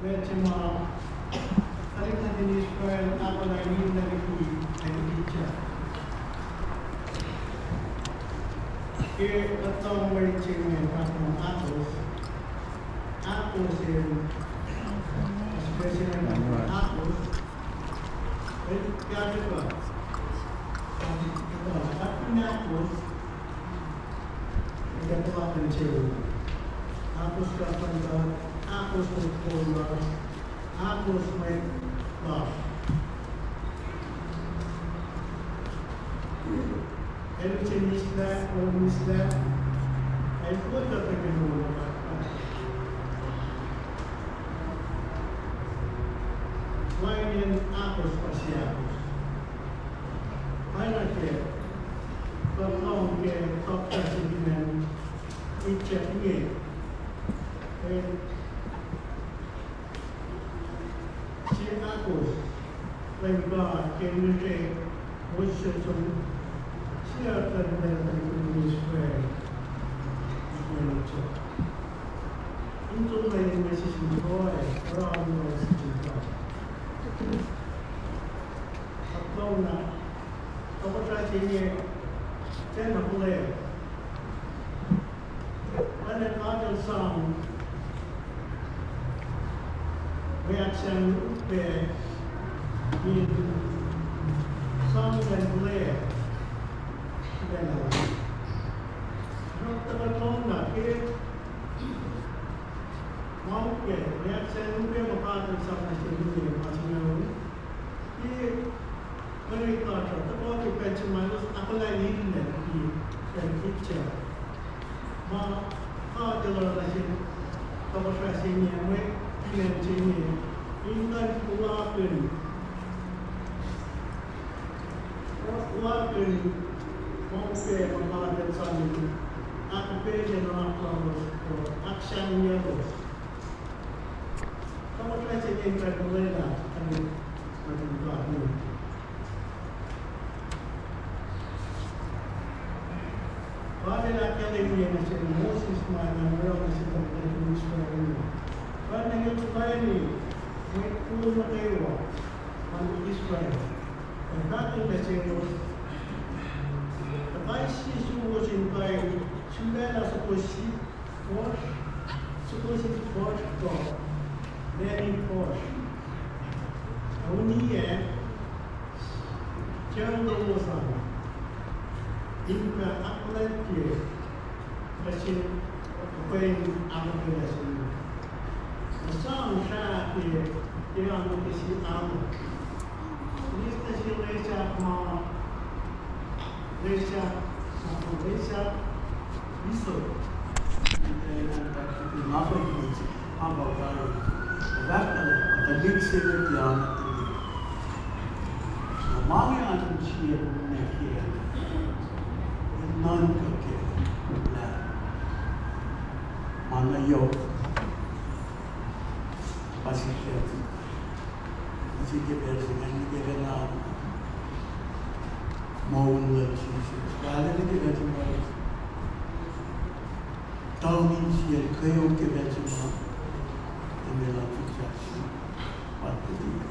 Vegemite, Alika din Israel, ako na hindi na nag-teacher. Kaya katong waiting ng apples in especially apples, kaya ba? Apples, ito pa ang cherry. Apples ka pala, apples with color, apples with love. Everything is that, all is that. I put up a good one. Why in apples for apples? Why not there? But long care, top touching and each again. And see apples, when God can take moisture from siya at ang Israel. Ito na yung message ni Boy, marami na message ni God. Atlaw na, ako siya sige, ten of live. When an adult song, reaction upe, in song and live. Terutama nakit mau ke lihat saya lupa apa sama sini macam ni mereka terus kita cuma apa lagi ni dan picture mau kau jalan lagi kalau saya sini mereka yang sini ingat keluarkan Mungkin mengatakan sambil aku pilih orang tua action nyaros. Kamu telah cakap mulai dah kami macam tu. Pada laki lagi yang macam Moses mana orang masih tak Israel ini. Pada yang lain ni, mereka Mateo, orang Israel. Dan kata macam Mas Jesus was invited to let us supposed God, very important. Only jangan bosan. Jika aku lagi masih pengen apa sih? Sang saya dia akan kasih apa? Ini kasih leca mau. Lecia miso Maulah Jesus, kalau kita baca mahu, tahu ni siapa kau kita baca mahu, ini lah fikasi, apa dia?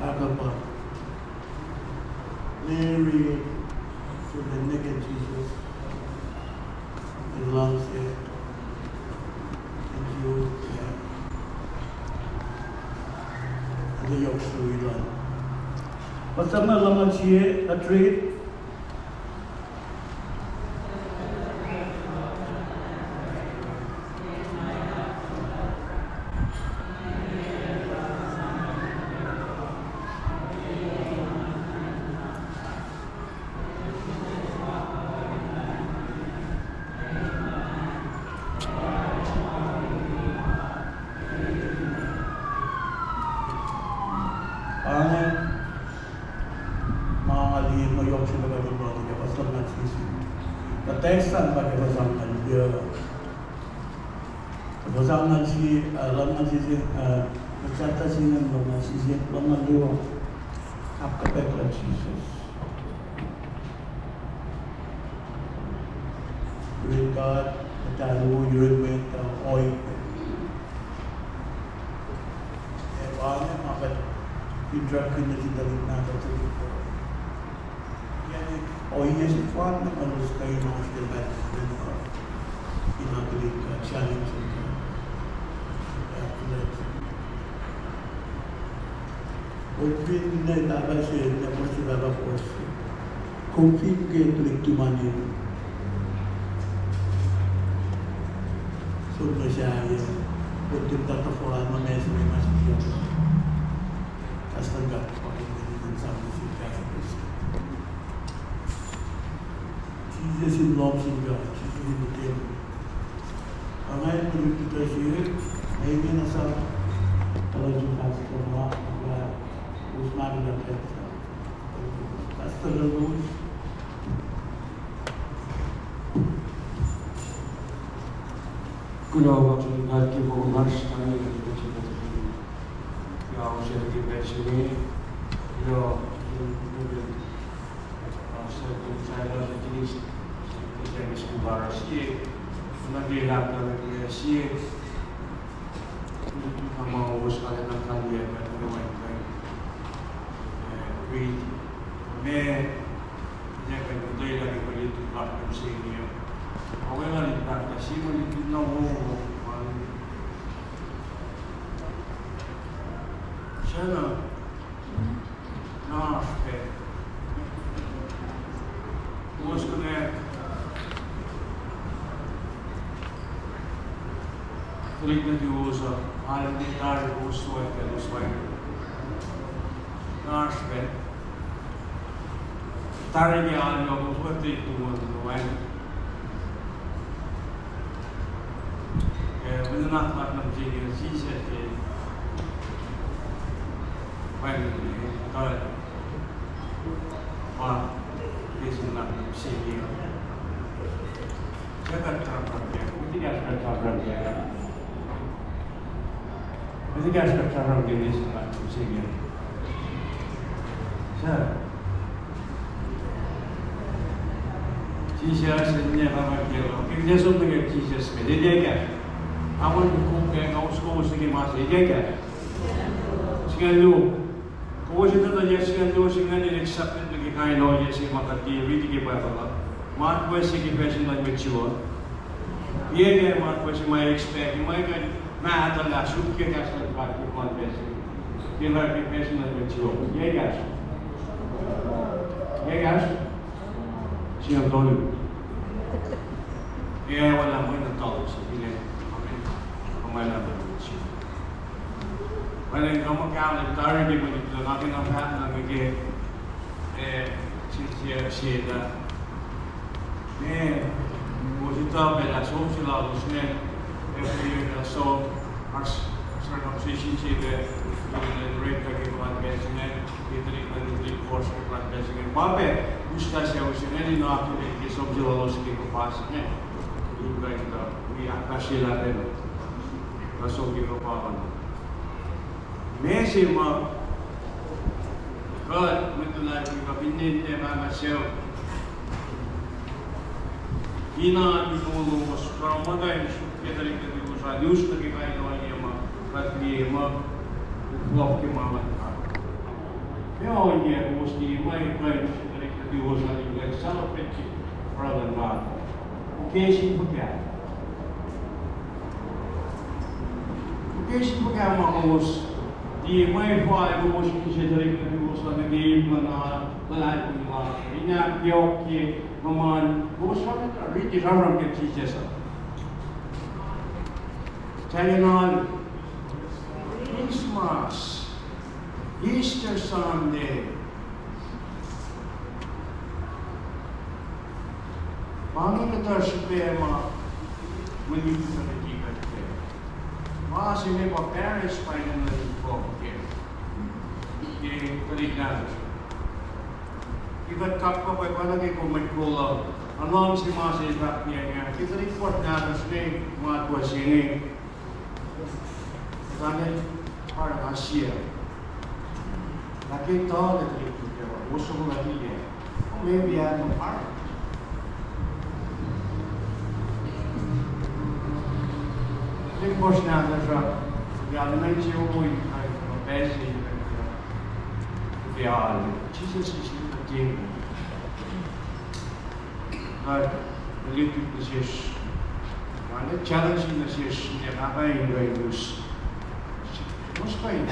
Agama, Mary, to the naked Jesus, the lungs here, and you, and the yoke through Ilan. Bersama laman cie atlet Tekstan pada pasangan dia, pasangan si laman si berkata sini laman si laman dia, apa kata Jesus? With God, the talu, you with the oil, drug kinasidalit natin sa dito. Yan eh. O yes, if one naman kayo ng development of inoculate ka, challenge ka. Open na dapat siya na po siya dapat po siya. Confirm kayo tulik tumanin. So na siya yan. Pagkita tatapuan mo may may mas siya. Tapos tanggap ko ay ganyan sa mga siya. Jesus in love in God. Jesus in the table. Ang ngayon po dito siya ay hindi na sa talagang pastor mo. Usman lang kayo sa pastor na luz. Kunawa ng God ki mo marsh kami ng pagkakas natin. Yaw siya ng pagkakas yo sa tsaya ng kinis sa mismo para siya nagilap na siya ang mga ubos ka ng kanya at naman kayo wait may niya kayo tayo lagi pa dito bakit sa inyo okay nga lipat kasi malipid na mo siya na nakakaspe ubos ko na tulig na diuso alam din tayo usway ka usway nakakaspe tayo niya alam ako usway ito mo menyenangkan menjadi sisa when kalau wah kesenang sini jangan terlalu tidak terlalu tidak terlalu jenis macam sini sisa sebenarnya apa dia kita semua sisa sebenarnya kan awan ko kaya kausko sige mas igega sigalo ko siya na niya sigalo siya ni accept ni kay no niya si makati ready ke pa ba mat ko sige person like mature igega mat ko si may expect may kan maata la shoot ke ka sa pa ko contest kila ke person like mature igega siya tolu wala mo na tolu sige mana berusia. Pada kamu kalau tarik di mana tu, nanti nampak lagi sia. Ni, kita pada sosial harus ni, so harus circumcision sih mereka keluar biasanya kita di course keluar biasanya. Bapak, ustaz saya usianya ni nak di sosial harus kepasnya. Juga kita, kasih lah deh. Masuk di kawasan. Messi mah, kalau mentulah kita pindih tema masuk, ina di dulu sekarang mana yang kita lihat di usaha dius lagi kaya lagi mah, tapi mah flop ke mana? Ya orang mesti mai kaya kita lihat di usaha ini sangat penting, problem lah. Occasion bukan. Occasion bukan makus di mai fai makus kita dari kita usaha lagi mana belai mana ini dia ke maman usaha kita riti ramai kita cicasa. Jangan Christmas, Easter Sunday. Bangin kita sepema menyebut kita. Masih ni parents finally okay. Ini terlihat. Kita kap apa lagi komen kola. Alam si masih tak niatnya. Kita report nada sini mat buat sini. Tanya para Asia. Lagi tahu dari kita. Musuh lagi ya. Maybe I know part. Bos na sa truck. Gano'n na siya uwi. Ay, mapesi. kaya Jesus is in the game. God, related to this, and challenging this is nakakain values. Most kind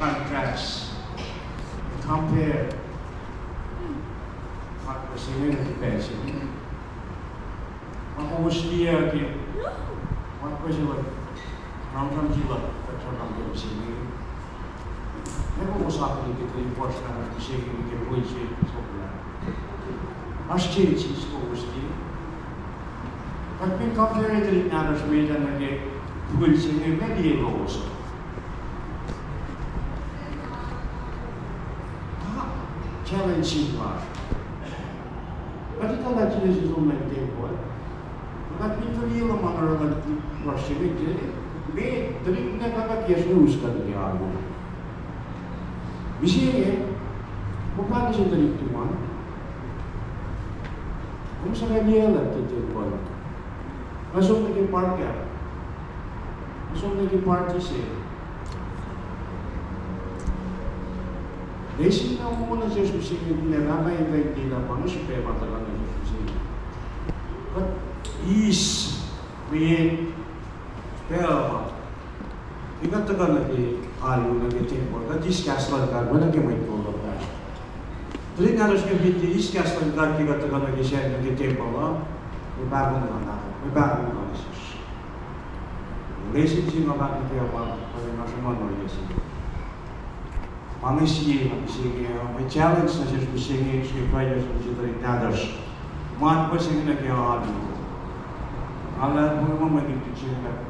contrast, compare. What was in the person? What was here? What was it? From Jila, that's what I'm going to say. Never was happening to the important of the shaking we can reach it. As changes over still. But we compare it in others with and again, we'll see many laws. Challenging part. But ito na Jesus on my table. But ito yung mga naman worship it. May dali na kakak-Jesus ka niya ako. Bisiye, mukha na siya dali tuman. Kung sa kanya lang ito yung wala. Masok na yung part ka. Masok na yung party siya. Desi na muna siya susiyo nila, may nila pang supema talaga siya susiyo. But is being spell. Ikat ka lagi alu lagi tempo. That is castle card. Wala kayo may tulog na. Tuloy nga rin siya biti is castle card. Ikat ka lagi siya lagi tempo. May bagong mga natin. May bagong mga siya. Desi siya mabang ito yung mga pag-imasaman o yasi. Mangisi, may challenge na siya singing, siya kaya siya rin others. Mat pa siya nagkaya alu. Alam mo naman magiging siya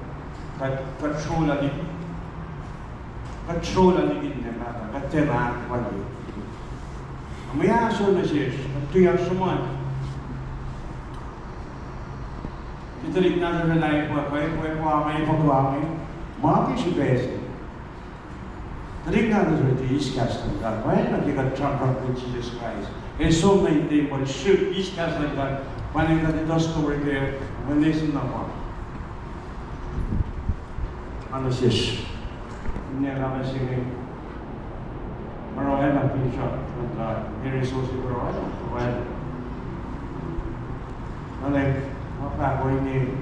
control ang ibig na kateran pagi. Amaya aso na siya, tuyang suman. Kita rin na siya na kaya pagwamay, mati si Besi. Rin na siya ito iskas ng God. Kaya nagkikat-trump with Jesus Christ. And so many people shoot iskas ng God. Paano ka dito story kaya, when they see naman. Ano siya? Hindi naman siya. Maroon na pinshot ng God. Here is also maroon. Well, like, mapako ini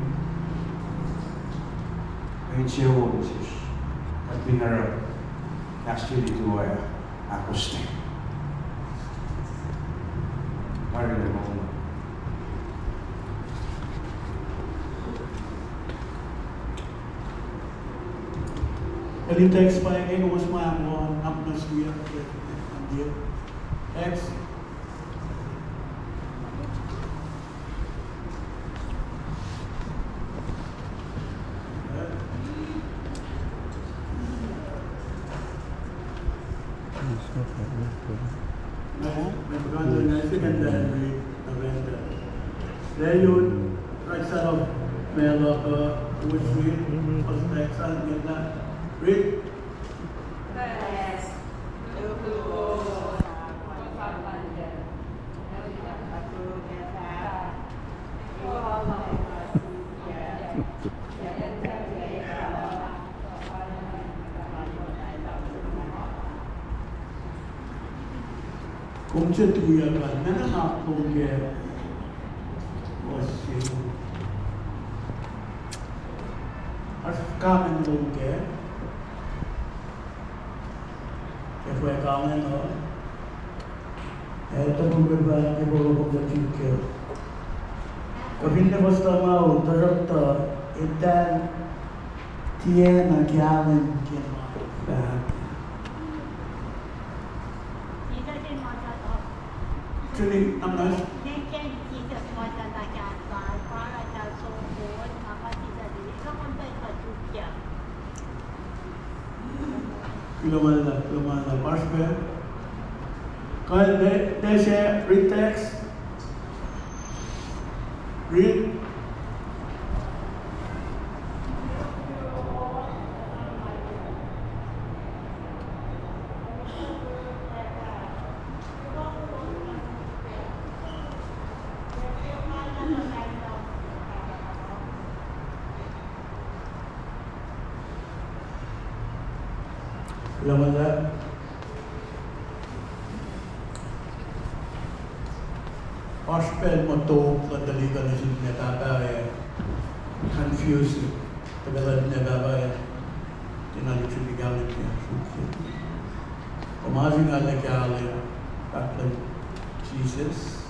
ngayon siya huwag siya. At pinarap. Actually, ito ay acoustic. Marinig mo mo. Kalita expiring, was my one atmosphere. X. Dayun, Raksarov, Melok, Ushri, Osteksan, Gita, Rick. Yes. Kung siya tuya ka, nanangak kong kaya was siya. At kamen kong kaya. Kaya fue kamen no. Ito kong berbalik kaya puro kong datikyo. Kapin na basta mau, tarap to, itan tiyan na kamen kaya mga. Actually, I'm not. Lumala, Marshall. Kaya they share read text. Read. Lumala. Ospel moto kadali ka na sin netaba confused tagalan netaba tinali chuligalit ya Amazing Allah kaya taklan Jesus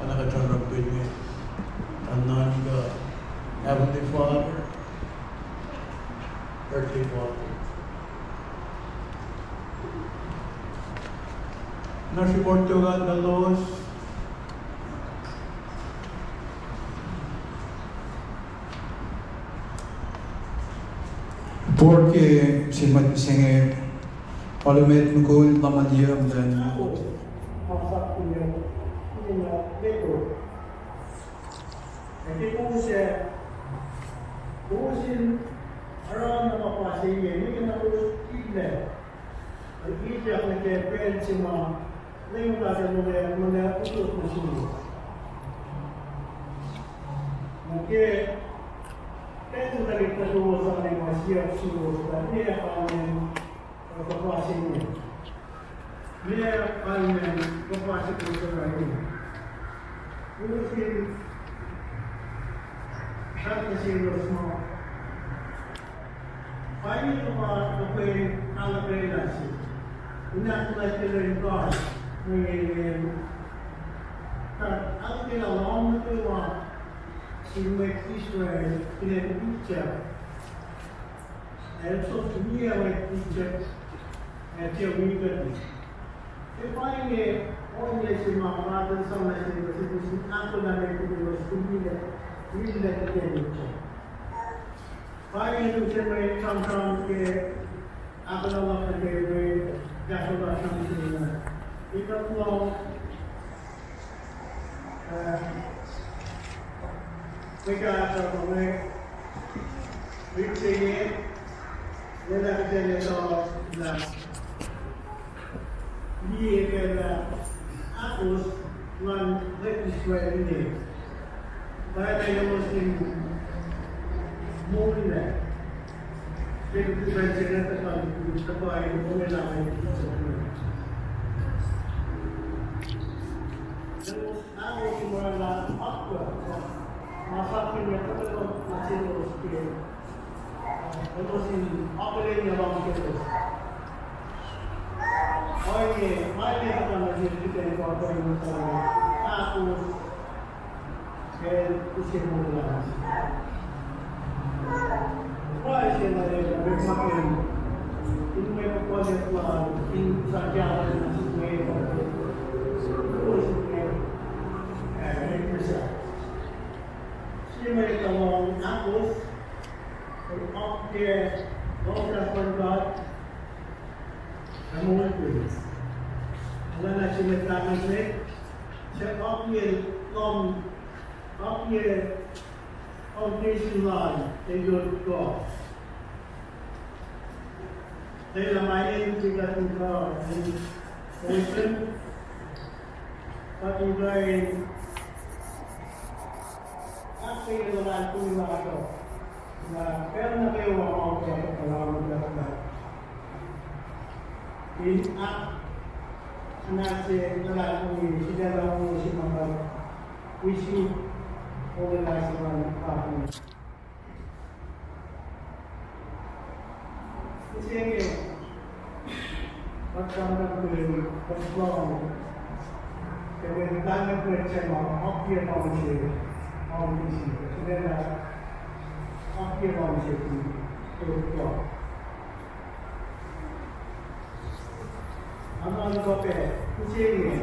anak acara begini anak juga Heavenly Father earthly Father Nasi Portugal Dalos porque si matsinge palumet nukul lamadiyam dan Ako, masak punya beto. Jadi urusin orang nama pasien ini kena urus ibadah. Ibadah mereka pensima, lewat ada mulai urus mesin. Mungkin kan dari kedua sampai masih suruh, tapi apa yang pasien ini? Dia paling berpuasa KOSRAE ini. Urusin satu sendok semua. Paling apa yang alat relasi. Ini aku lagi lengkap mengenai. Aku tidak lama tu si mek Israel tidak bicara. Also dunia mek bicara. Dia mengikuti. Paling orang yang semua ada sama seperti aku dan itu bila terjadi. Paling itu saya contoh ke apa nama kerja jatuh macam ini. Itu mau mereka atau mereka bicara mereka kerja soal dia kena hapus Israel ini. Bahaya yang Muslim mula. Jadi bukan cerita tentang yang mula lagi. Terus aku semula apa? Masa kita terus masih terus kita. Terus ini apa yang orang kita? Oye, vaya a la gente que va a preguntar a que pusimos la Why is it like a big fucking in the way of project in Santiago in this way of she made along apples and up there, all that for God. Namun itu, kalau nak cerita ni, saya ambil foundation line untuk God. Saya lamain juga God. Mungkin bagi lain, apa yang dalam tujuan itu, nah, kerana kita orang orang kalau kita in nasi dalam ini sudah dalam musim makan, wisi organisasi mana Ini macam berpeluang kebenaran bersama akhir manusia sudah akhir manusia itu anak kopi, kucing ni,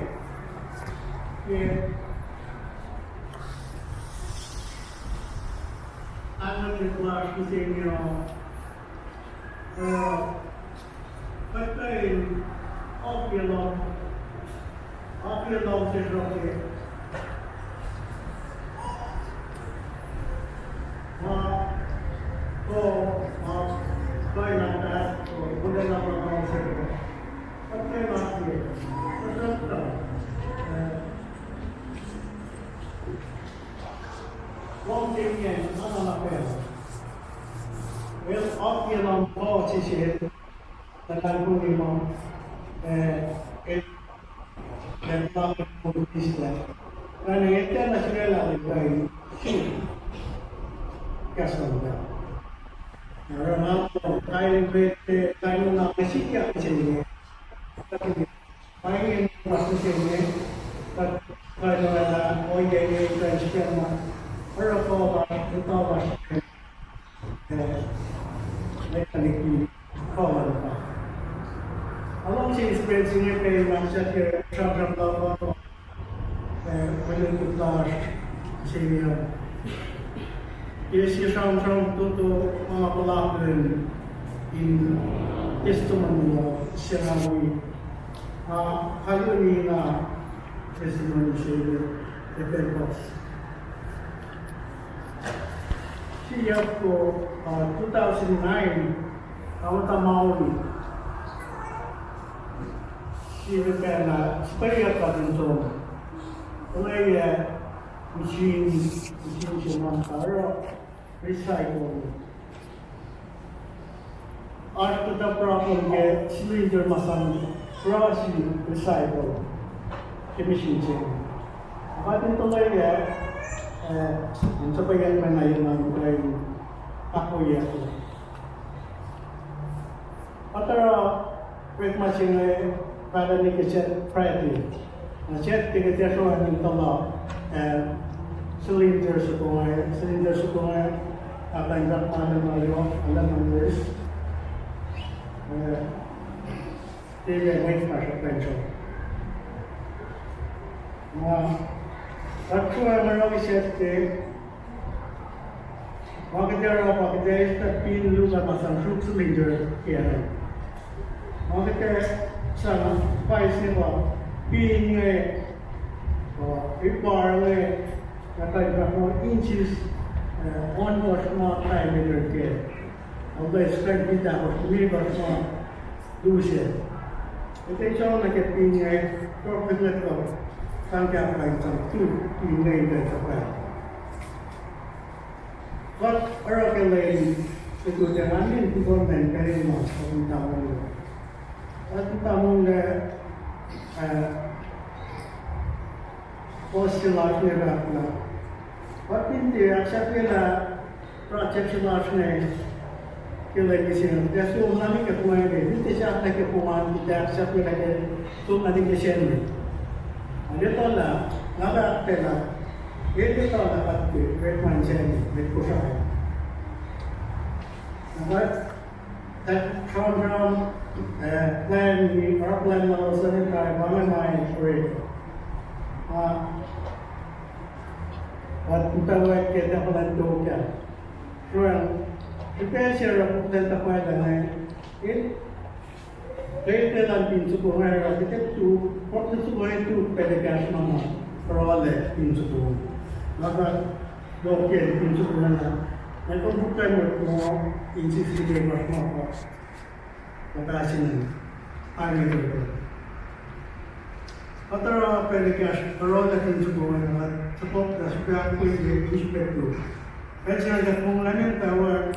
anak keluar kucing ni, pakai api long sesuatu, baik nak, boleh nak long sesuatu. Pakai masih, tetap. Long tinggi, mana lapar. Well, api long bawah sisi, dalam pun memang dan bakit politisnya. Karena itu nasional lagi sih kasar. Orang apa kain bete kain nak siapa sini? Tapi kain masuk sini. Kalau ada orang yang transfer orang apa mereka ni kawan apa. Along sih experience-nya kayak macam program lawan menentukan sini. Ia sih sama-sama tu mengapalkan in testimoni sehari. Hari ini na testimoni sehari terlepas. Siap ko 2009 awal tahun siapa kena supaya kalian tahu, oleh mesin semua taruh recycle. आज तो problem के cylinder masang cross recycle के machine से. बाद में तो लगे supaya mana yang mengenai aku ya. Atau wek macam pada ni kecil Friday. Macam tiga tiga orang yang tolak cylinder sekolah apa yang berapa nama alam nulis. Dia wek macam pencet. Aku yang melihat waktu tapi lu kan masang cylinder kian. Waktu sana paisi wa pinge iparle kata berapa inches on was not diameter ke. Although strength kita harus berapa dusnya. Itu cuma nak pinge profit kau. Sampai apa yang tu pinge itu apa. But orang lain itu jangan ni government kaya mas tahu. At tamu le KOSRAE na. At hindi sa pila project sila kailangan siya. Kasi namin kapuan din. Hindi siya nagkapuan kita sa pila ito natin kasi. Dito na, pila. Ito na pati, wetman siya, with KOSRAE. That from plan model 75, one of at kita buat kita pelan tu kan. Soal kita share pelan tak pada ni. Kita pelan pintu kuat kita tu, waktu tu itu pada gas mana peroleh pintu tu. Maka dokter pintu kuat. Mereka bukan mau insist dia berapa. Kata sini, hari itu. Atau pelikas, kalau ada pintu bukan, sebab supaya aku ini inspektor. Kalau ada pengeluaran tahu,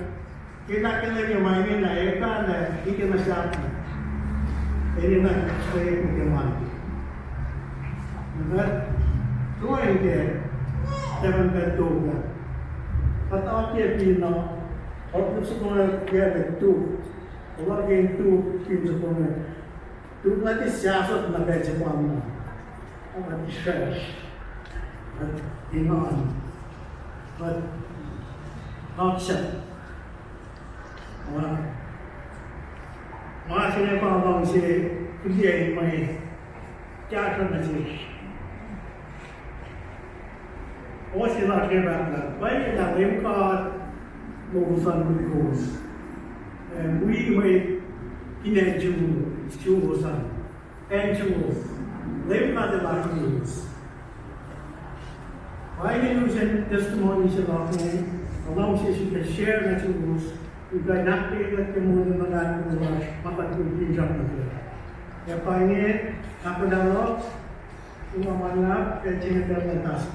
kita kena mainin lah, kan? Kita masih apa? Ini nak saya bagaimana? Maka dua ini, jangan berdoa. Atau dia bina, waktu sekolah dia betul. Orang yang tu pintu punya, tu nanti siasat nak baca mana, apa stress, iman, action. Masih ni apa si dia ini cara nasi. Oh sila kerana, baik dah lemkat, urusan berikut. We made in a Jew-San and Jews. They got the life news. Why you use testimonies about me? Along says you can share the Jews. You can not pay like the moon and the land of the rush, but you can jump into it. If I need, after the rock, you know, my lap, and change the task.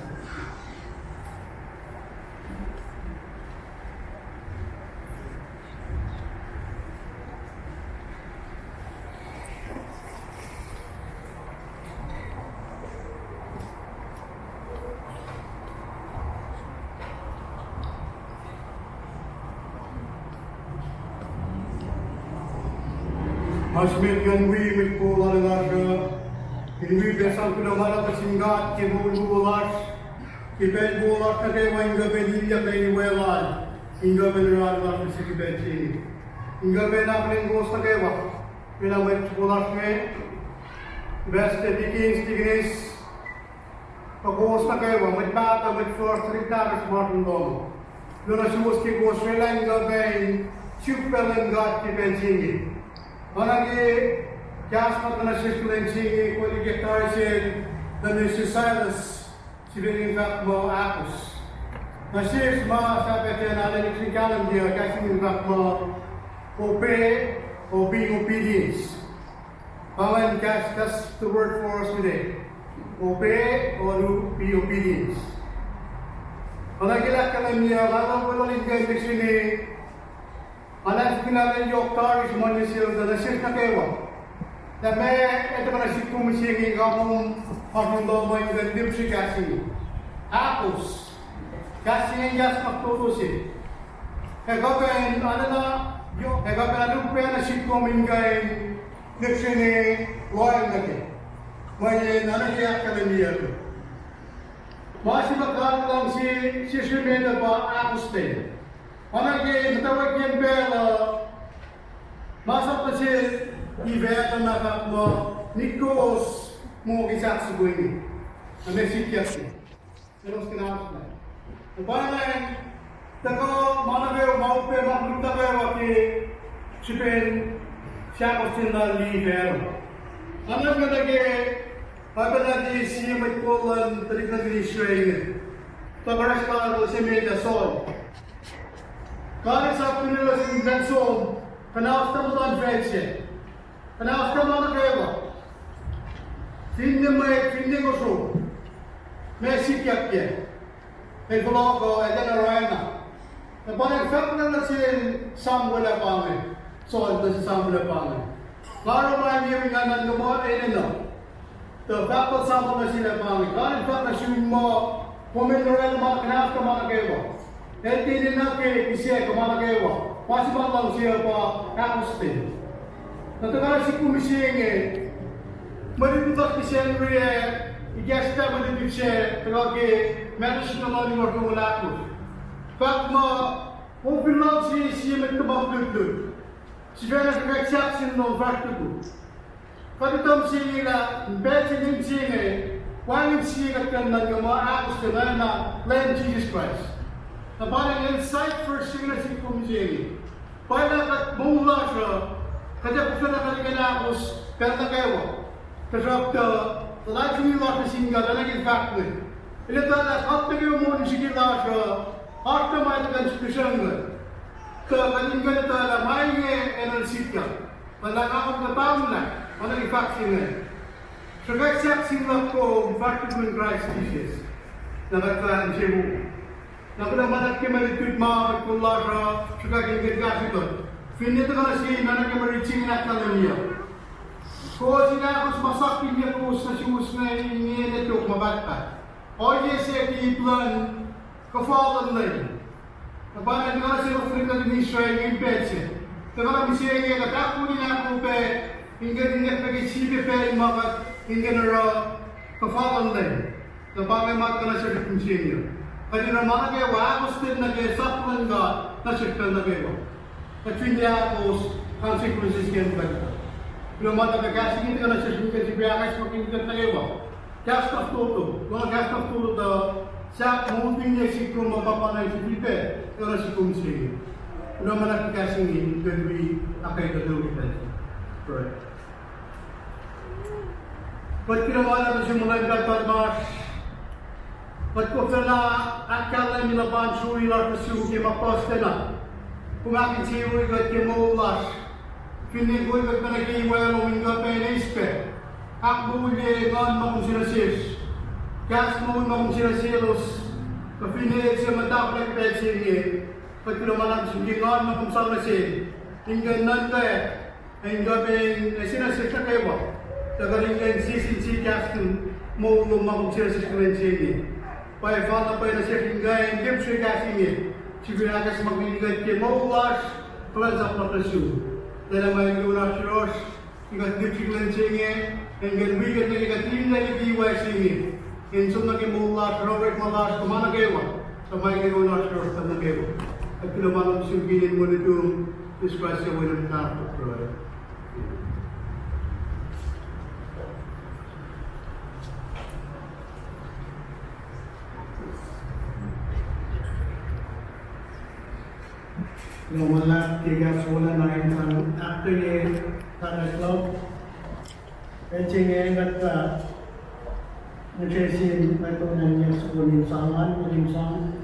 Mas medyan wi mit ko lalasya, hindi besang pinamara kasinggat, kibulas, kibet bulas na kayo hingga benilya kayo iwelan, hingga beniralan sa kibet sini. Hingga benakling gos na kayo, pinamit bulas ngayon, beste tignis, pag-gos na kayo, mit bata, mit first rigdagas Martin Dong. Doon na sumus ki KOSRAE hingga ben, super God kibet sini. Managi jasmat na sirkulensi ko ligetaisen na necesarious sibiling kat mo akos. Nasir ma sabi tayo na naliksi kalam dia kasi yung kat mo obey or being obedience. Pawan that's the word for us today. Obey or be obedience. Managi kalam niya lalang ko lang yung sini. Alas pinalay yung taris mo niya siya na nasir na kewa. Na may ito pa nasir kumisingin ka mong pagmundo mo yung gandim si kasi. Akos. Kasi yung gas magtutusin. Ikaw kain, ano na, ikaw kain anong pa nasir kumingay nipsi ni loyal na ke. May nanahiyak ka na niya ko. Masibagkaan lang si Shimena ba akos din. Managi matawag yan bela, masap na siya ibeta na kap mo, nikos mo kisak sa buhay. Ang nagsikyat niya. Pero mas kinakos na. Ang parang, tako, managayo, maupe, maklugta kayo, ki sipin, siya ko sila libero. Ano nga nagi, papa natin siya may kulan, tarik na ginisyo Pagaras ka ako sa media sol. Kali sa pinila sa invention, kanawas na mo ang friendship. Kanawas na mo na kayo. Hindi ko so. May sikyak yan. May vlog ay dan arena. Napanag felt na na si Sam wala pa ngayon. So, ito si Sam wala pa ngayon. Klaro ba yung nga nang gumawa ay nino. The fact that Sam wala sila pa ngayon. Kali felt na siya mo, puminural mga kanawas na mga kayo. Hindi din natin isiya kumana kayo. Pasipan lang siya pa kakustin. Natagala si kumisiyeng maributak siya niya igesta malibig siya tagagi meron siya naman yung mga kumulakos. Fact mo, open lang siya magtabang-dudud. Si Vera nag-accept siya ng fact ko. Pagkatam siya nila, bet siya siya walang siya nagkandan yung mga akos na Lamb Jesus Christ. Na parang insight first siya na si kumisiyeng. Parang mula siya, kaya kung saan nakalikanakos, pero na kayo. Kasi lahat yung ilang kasingga, talagang fact mo. Ila talaga, at na kayo muna sige lang siya, at na may taga-inspiration nga. Kaya kaningga na talaga, may energy ka. Malakakot na tao na, talagang fact siya nga. So kaya siya sila ko, fact ko in Christ Jesus. Nakaktaan siya mo. Nakunaman at kimalitut mga magkula siya, siya kagigagkas ito. Finito ka na siya, nanak kimalitsin at nalamia. Kung sinakos masakin niya po sa siyus na iniyan ito kumabata. O yes, di plan, kafalan lang. Nabanag ka na siya mafrik na din Israel yung bedse. Taka na misiya niya, katakunin ako pe, hingga din niya pag-isipi pe, hingga na kafalan lang. Nabanag ka na siya kung siya niya. Kaya naman kayo, akos din na kayo, saplan ka, nasipel na kayo. At hindi akos, consequences kayo ba? Pero matagakasingin ka na siya, kasi biyakas makinigit na kayo. Gas na tuto, mga gas na tuto na sa munting niya si kung mapapanay si Pipe, pero na si Kumsing. Pero naman nakikasingin, can be akay na doon kita. Correct. Ba't kinawala na siya mula yung Mas? Ba't ko na akala nila ba ang suwi lang na suwi maposte na? Kung akin siwi ka kimulas, pinigul ka na nag-iwala mo nga penispe. Akbo uli ngon mo kung sinasis. Kas mo kung sinasilos. Kapinilit siya mataplag petsingi. Ba't kinumalang sige ngon mo kung saan nasin. Hinggan nante. Hingga ping sinasis na kayo ba? Tagaling sisin kas mo kung sinasis ko rin sige. Pai fala pai na siya kinggay, hindi siya kasingin. Siya kasi magbibigay kayo maulas, plans up na kasu. Dahil may lunas Diyos, ikat dipsiklan singe, enggan wigan na ikat tinda ikiwa singe. Insum na kimulat, Robert Malas, kumana kewa, sa may kewa na siya na kewa. At kinumanap siyang mo nito, disgrasya mo ng nakapag. Wala tiga wala na yung after ye tanah club encingnya kata ngesin itu nanya sebuah sangan sang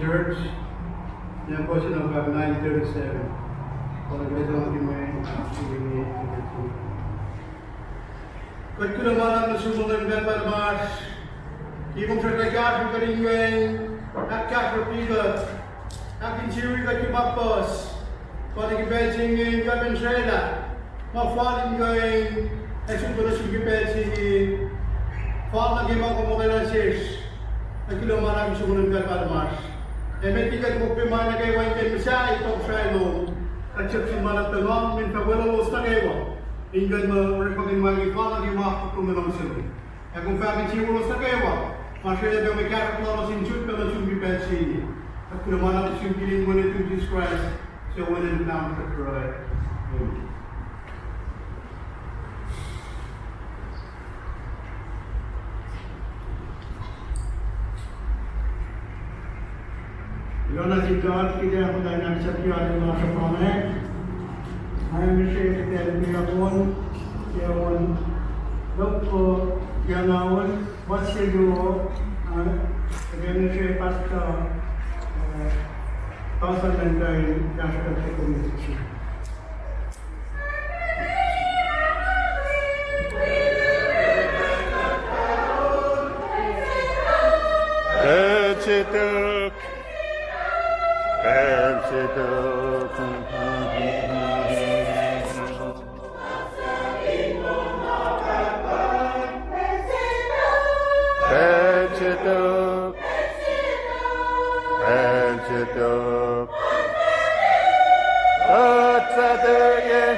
Church, yang po siya ng 937. Para ganito ang may sige. Kung ko naman ang nasusunod ng Palmas, kung sa kagad yung karingway, at kakapila, akin siya ka kimapos, para kipensing yung Venezuela, mafaling yung ay sunod na siya kipensing falang yung mga komunalasis, at kinumarang sumunod ng Palmas. May tigat mo pimana kay Wayne Misa, itong Shiloh, at siya simanat tanong, min pagwalawos na kayo. Inggan mo, repagin mag-ipalag yung mga kutuminong sila. At kung fakin simulos na kayo, masya na may karaklaro sinjut ka na sumipensini. At kung naman ako simpiling mo nito Jesus Christ, siya wala na sa KOSRAE. Yona si God, kita ako tayo nagsapiyari mga sa pangay. Ngayon siya itatel niya kon, kaya kon, dokto, kaya ngayon, what siya doon, kaya siya pasta, pasalan tayo, kaya sa community. Pensituk, Pensituk, Tatsaduye,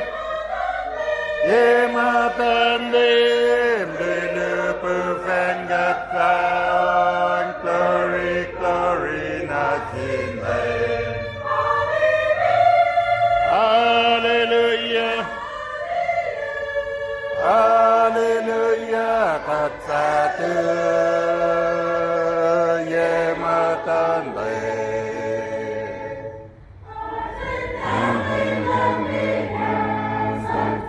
Yematan lim, Dilupufangat Thaon, Glory, glory, nothing vain. Hallelujah, Hallelujah, Tatsaduye, Yematan lim.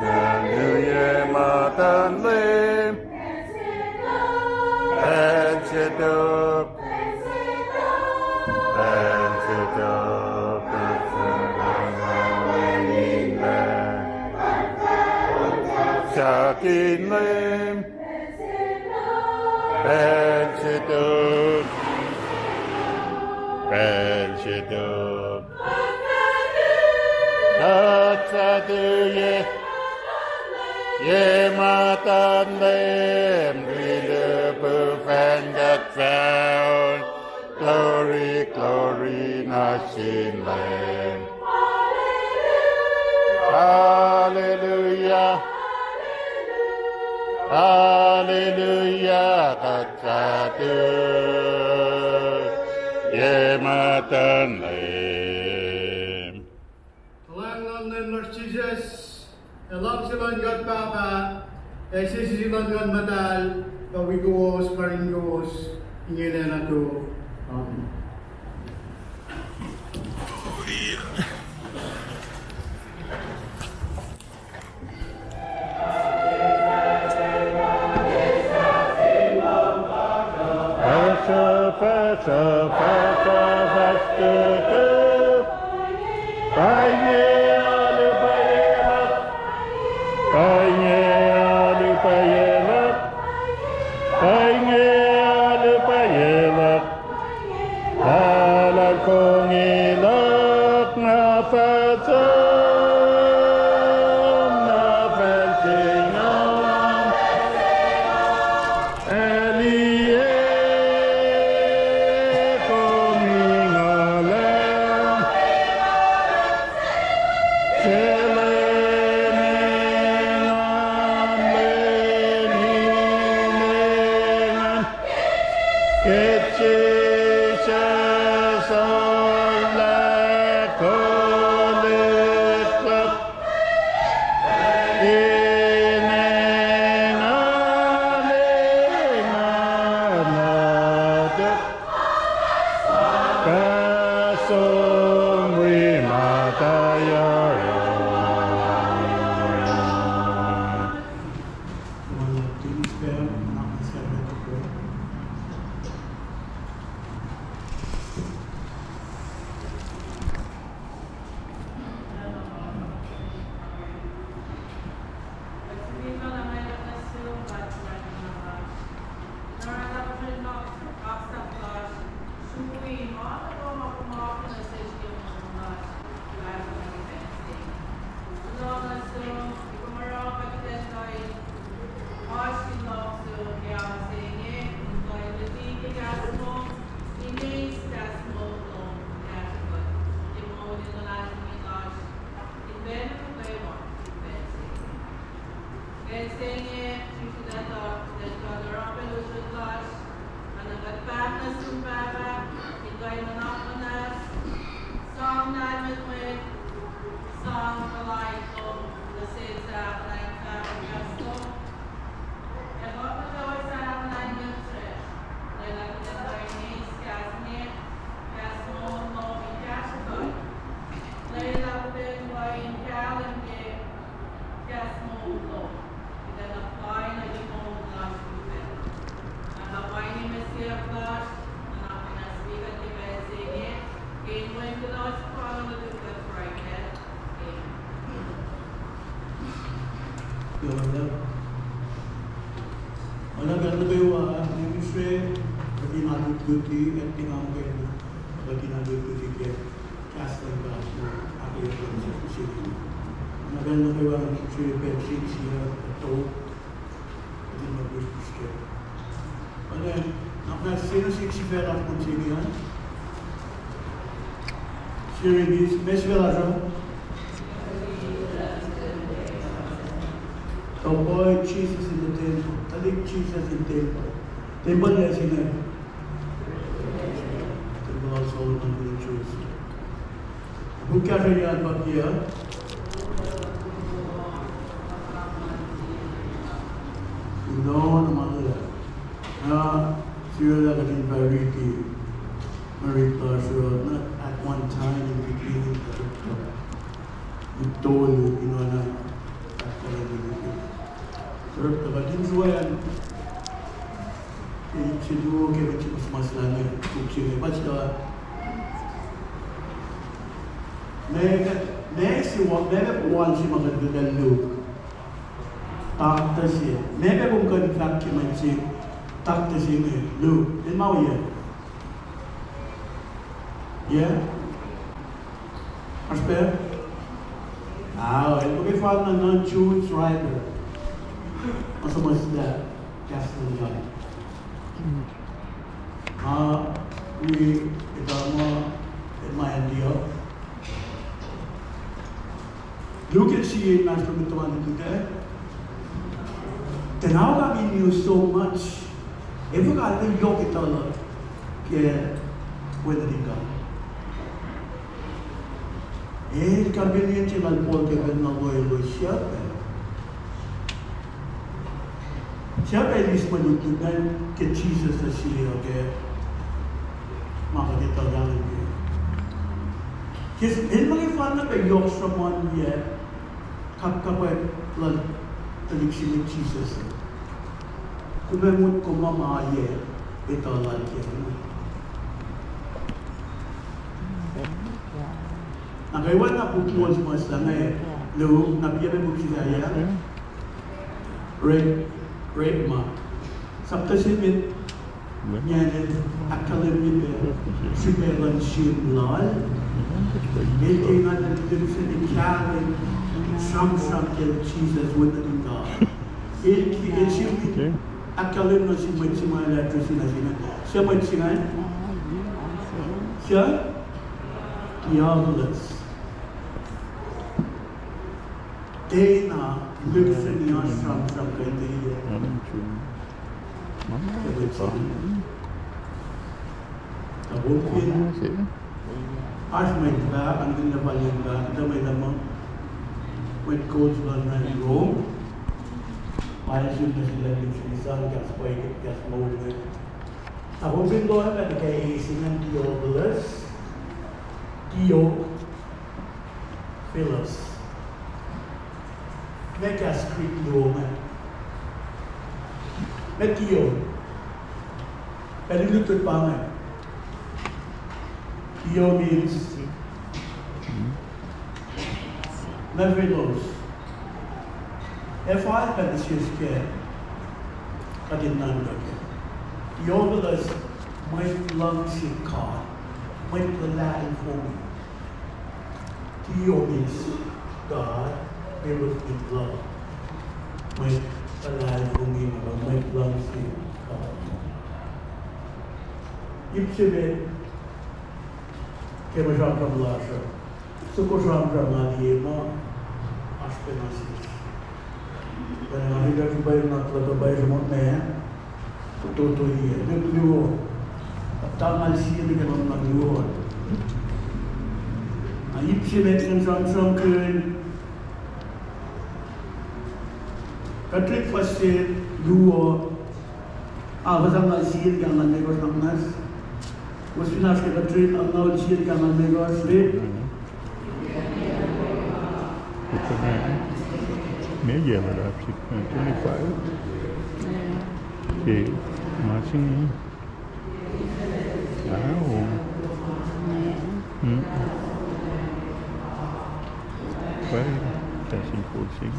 Hallelujah, Matan lim, Pensituk, Pensituk, Shakin lim, Pensituk, Pensituk, Tatsaduye, Yematan lim, Dilupufangat Thaon, glory, glory, nothing lim. Hallelujah, Hallelujah, Tatsaduye, Yematan lim. Tuhan name Lord Jesus, alam silon God Papa, esis silon God Matal, kawigos, karingos, ingin na to. Amen. sino siksifer af continue. Sharing is mesvelazo. Oh boy, Jesus in the temple. I think Jesus in the temple. Temple yes in it. Temple also not really choose. Who can read about here? No, no matter. She was like in very pleasure, not at one time in the beginning, you told you know, but in Joanne, she do okay with you, Maslana, cooking, but next you want, never one she must do the look. After she, never won't go back to my cheek. Tak di sini, lu, dia mau ya? Ya? Mas Per? Itu bagaimana non-Jewish writer? Masa masih Castle Young. Kita mau admire dia. Look at she nas permintaan itu kan? Now kami knew so much. Even I think you get all care whether it come. Convenient in Paul Kevin Nagoy was Shepherd. Shepherd is when you can get Jesus to see, okay? Makakita lang yun. Kasi hindi fun na yung someone yet kapag talik Jesus. Kumemut ko mamaye ito lang yan. Nakaiwan na pupuan sa mga sangay. Lo, nabiyan mo siya yan. Red ma. Sabta simit. Yan, akalim niya. Simeran simlal. Hindi nga nandito sa ikyari. Sam-sam kaya Jesus wala rin ka. Akalim na si mga electricity na sila. Siya ba sila? Siya? Diabolus. They na luksan niya sam-sam kaya niya. Kabukin. As may ba, ang ginabalin ba, kita may lamang with coach run in Rome. Ayos yun na sila yung sinisang gas poiket, gas mode. Ako pindohan na kay Singan Theophilus, Theophilus. May gas creek Rome. May Theo. Pero lutod pa nga. Theo means never knows. If I had this year's care, I didn't know it. Theophilus might love si God, might lalaki for me. Theo means God, filled with love. Might lalaki for me, might love si God. Ibig sabihin, kaya masyadong kamala siya. So ko siya ang kamali mo, aspenasis. Kaya nga hindi ko ba yung natlagabay sa mga na tutuloy yan. Nagluho. At tamal siya na ganun nagluho. Ayip siya natin ang kun. Katrik pasti luho. Basang nga siya kangan negos ng nas. Gusto na siya katrik ang nawal siya kangan negos. Media lah, 25. Okay, masing. Oh. Baik, kasih coaching.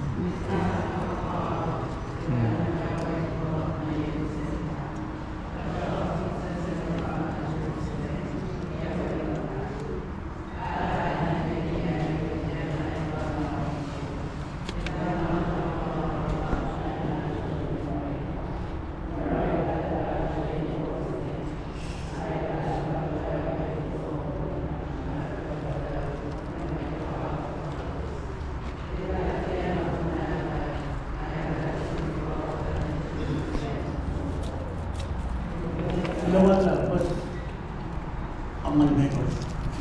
amal mekos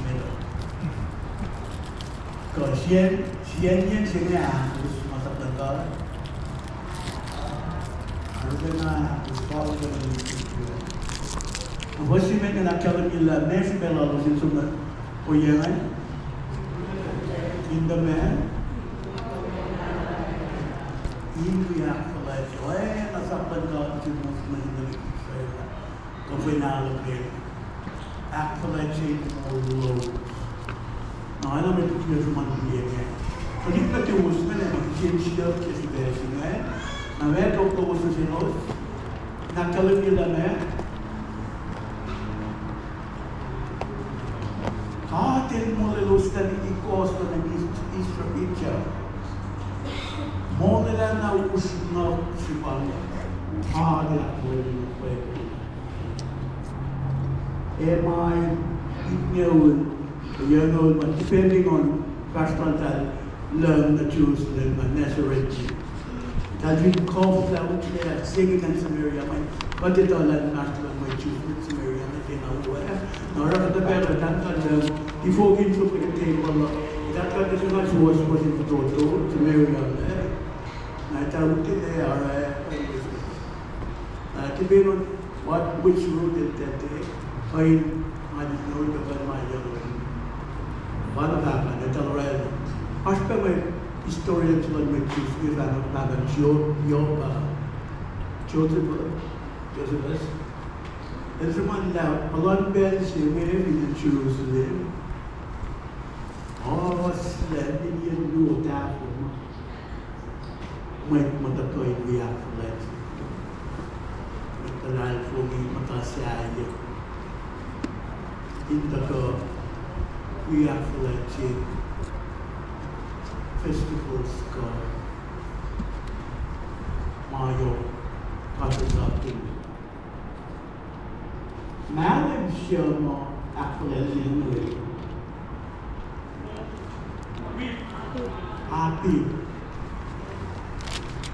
melo. Ko sien sini harus masak lengkap. Harusnya sekolah dengan itu. Você vê naquela vila, nesse belo luz, em cima, o Yemen, in the man, India, olha, nessa pancada que nós mandamos que foi na alegria, a colete no logo. Não, ela me pediu uma mulher. Quando eu te uso, né, mas tinha cheiro que se vê, não é? Na verdade, o que eu uso de nós, naquela vila, né? Atin HONOLULU di KOSRAE na Israel. Monela na usna si Pangya. Atin HONOLULU pwede. Emay inyawin, yun but depending on Kashtantal, learn the Jerusalem and Nazareth. Talvin kof la utle singing in Samaria, but it all and not my Jews in Samaria. Nora the better than before we took the table, that got as much was in the door to marry on there. I tell you they are to be on which route did that day. I didn't know about my young one of them, and I tell her, I spent my historians on my Jews with a Joseph. There's one now, a lot of bands here, in Jerusalem. Oh, sled, Indian rule that one. Might want to play we have to let the line for me, Matasaya. In the girl, we have to let festivals go. Mayo, Katasaki. Malam siya actually happy.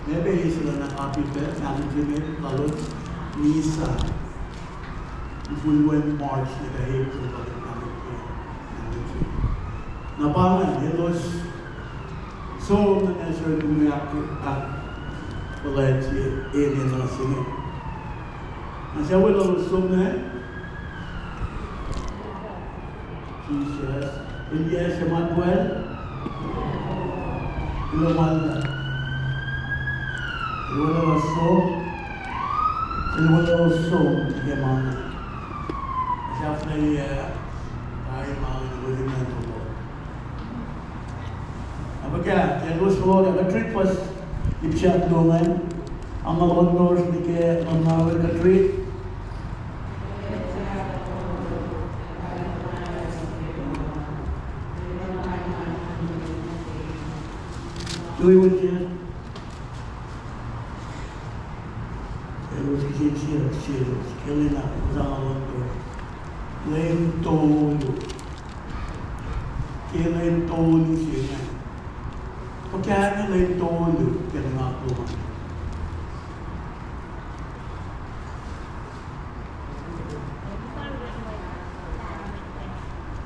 Maybe he's an happy person, management, college, Nisa. If we went March, like a April, but it management. Napalan, it was so necessary to me at Valencia, alien or singing. And so we love so many. Jesus, Elias Emmanuel, Ilomanda, Ilomanda so, Gemana. After I was in mental. Again, there was a trip was in Chatloman. I'm a lot more than on our country. Do we want you? It was killing up Zalando. Len Tolu. Killing Tolu siya. Pagkaya Len Tolu, killing up Tolu.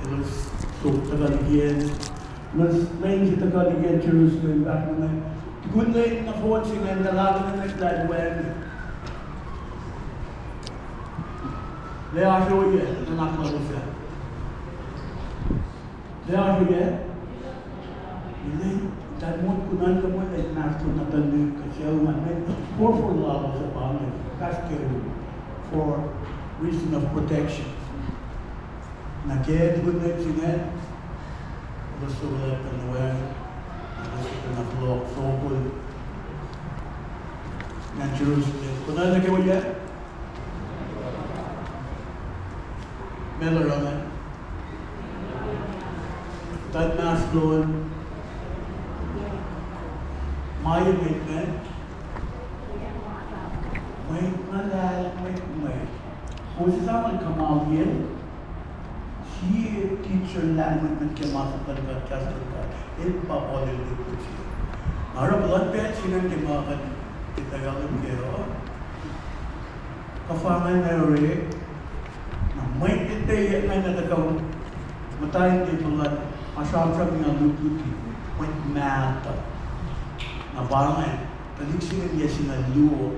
It was so Tagalogyan. Was named to God again Jerusalem back when the good lady in the fortune and the love in the glad when they are here, they're not going to say. They are here. That one could not come with a master not the new Kachel and pour for love was upon him, for reason of protection. Naked good lady again. Gusto ko lang panuwan, gusto ko na vlog, so good. Ng Jerusalem. Kung na nagawa yan? Meron Tad mas doon, may man, may malal, may. Kung sasama kamal yan, he teacher language with Kemasapan got Castle in Papa Lulu. Our blood bed, she went to Makan, the Tagalog Kero. Kafangan Mary, might it be dia ngay na daw matayin din mga asam-asam nga lututi when mata na barangay taliksin niya sinaluo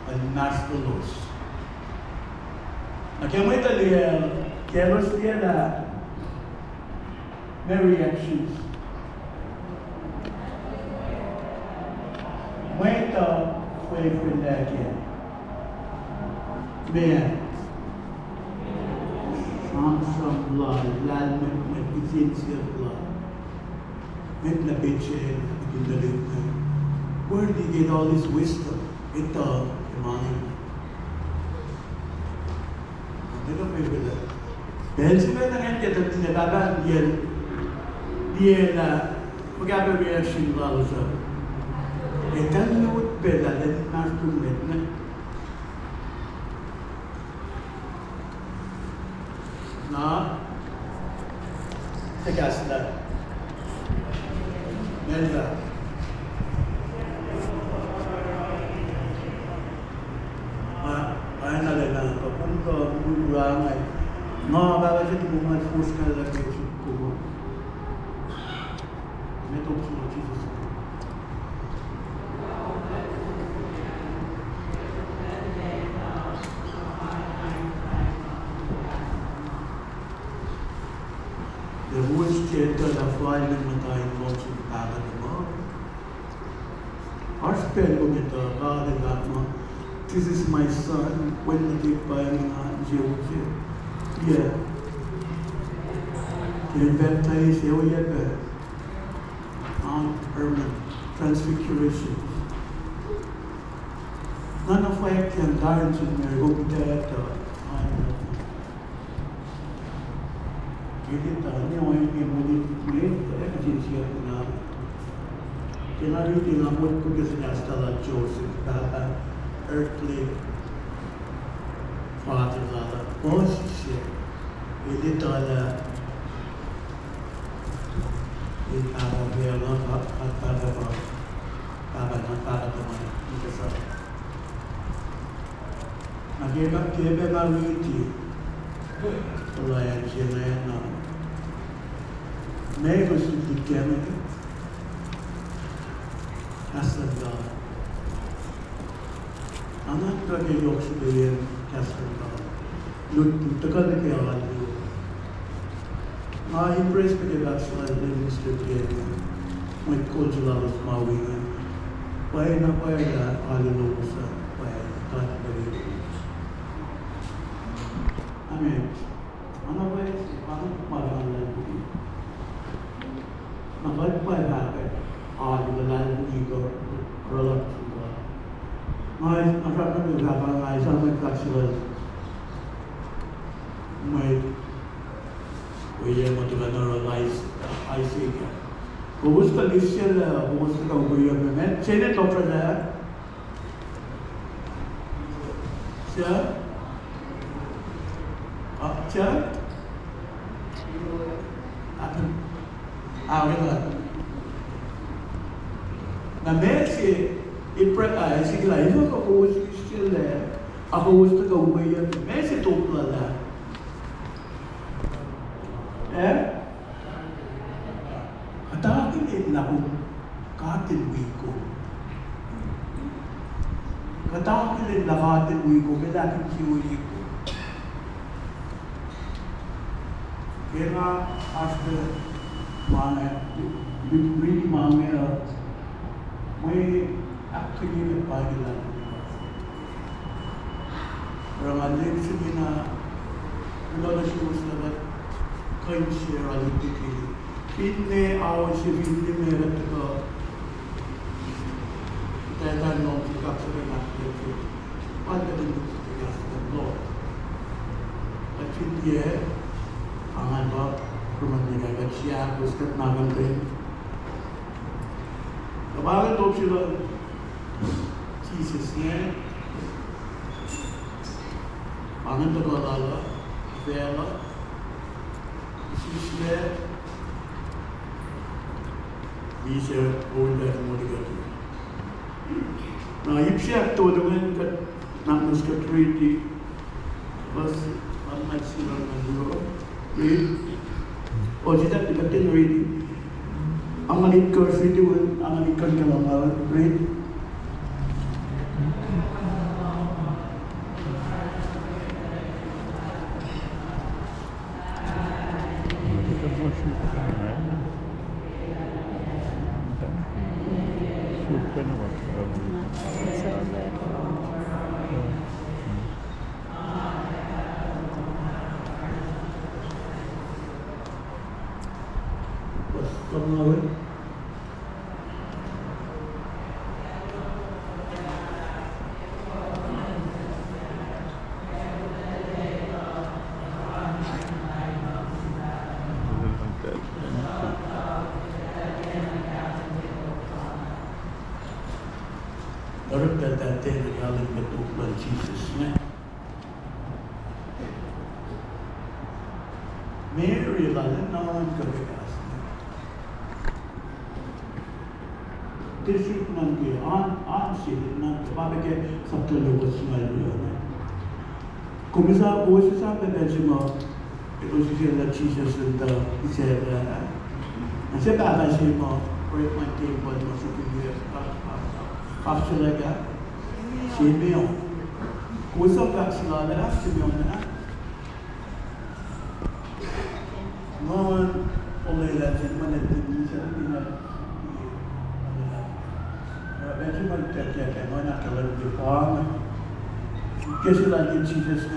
al masteros na kaya may taliyal keros dia na may reactions may ito fue lagi may from blood, land magnetisensya blood. Met na bitchin, pindalit na. Where did you get all this wisdom? Ito, kemahin. Ano ka may bila? Dahil sila na ngayon kaya tapos nababaan diyan na magkaba reaction lalo sa etan luot bela dan nastulit na tegas na Melda ay nalala papunta murang ay bakit ito mga force ka lang ko meto ko Jesus. The rules theater la foile matay mo sa para mo. Arspel ko ito para mo. This is my son when the by Georgia. Yeah. The baptize Yoyebe on permanent transfiguration. None of I can dance in my room theater. Jadi tanya orang yang boleh tak agensi aku nak. Kenapa dia nak buat kerja secara Joseph, bapa earthly father lah, posisi. Jadi tanya ini apa dia nak apa nak teman kita sah. Nak kita baru ini, pelayan jenayan nak. May was the Gemini Castellar. I'm not going to Yorkshire Castellar. Look, the color of I embraced the Bachelor Livingstone game with cultural of Maui. Why not why that HONOLULU why not the I mean, I'm not going to Nagagpay bakit? Wala ego, reluctant. Ngayon, masarap na nagkakang nga isang may kasilan. May kuya mo ito na-realize, I see ka. Kumusta lisyan na, kumusta ka kuya mo. Sino ito pa na? Siya? Siya? Na Messi sige lá, eu nunca vou assistir a rosto que eu vejo Messi dupla lá. Katakin din na kung katilwi ko. Katakin din na katilwi ko, kailangan kiuli ko. Kaya nga, after mga really mga may actually nagpagilan. Pero nga din sige na wala na siya mas lagat kain siya ralitiki. Pinne awan siya pinne meron ito. Kaya nung sikap sa natin ito. Pagka din ito sa tigas ng Lord. At hindi ang ano Rumaniagat siya, gustat naman rin. Kabagan doon sila, Jesus niya. Angan na kalala, Vela, Jesus niya. Bisa older modigat. Na ipsiya todo men kat namus kat treaty. Bas ang may sila ng duro. Read. O sila, tigatin reading. Ang malit ko, reading, ang malit ko kalangalan. Read. Это больше правильно. Да. Супер, Kalangalan. Orang kata yang betul Jesus ni. Mary lalu nawan kebekas. Tisip nanti an sih nanti pada ke satu lepas malu ni. Kumisa bos sampai dah cuma itu sih lah Jesus entah isyarat. Nasib ada sih mau break my table masuk ke dia. Kapsulaga, Simeon. Kusok kapsulaga, Simeon na. Ngayon, oleh lahat mana tinggi sana tinggal. Macam mana kerja, mana kalau di farm, kisah lagi Jesus.